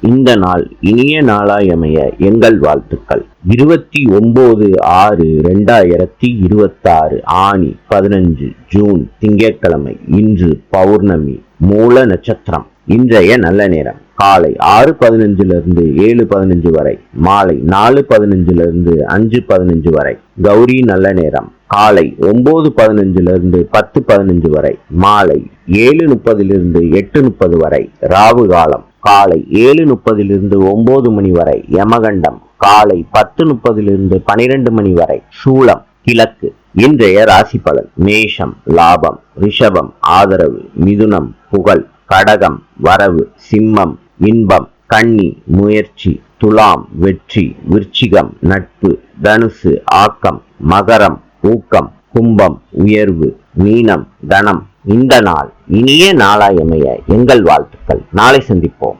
இந்த நாள் இனிய நாளாயமைய எங்கள் வாழ்த்துக்கள். 29/6/2026 ஆனி 15 ஜூன் திங்கட்கிழமை. இன்று பௌர்ணமி, மூல நட்சத்திரம். இன்றைய நல்ல நேரம் காலை 6:15 7:15 வரை, மாலை 4:15 5:15 வரை. கௌரி நல்ல நேரம் காலை 9:15 10:15 வரை, மாலை 7:30 8:30 வரை. ராவு காலம் காலை 7:30 9 மணி வரை. யமகண்டம் காலை 10:30 12 மணி வரை. சூலம் கிழக்கு. இன்றைய ராசி பலன்: மேஷம் லாபம், ரிஷபம் ஆதரவு, மிதுனம் புகழ், கடகம் வரவு, சிம்மம் இன்பம், கன்னி முயற்சி, துலாம் வெற்றி, விருச்சிகம் நட்பு, தனுசு ஆக்கம், மகரம் ஊக்கம், கும்பம் உயர்வு, மீனம் தனம். இந்த நாள் இனிய நாளாயமைய எங்கள் வாழ்த்துக்கள். நாளை சந்திப்போம்.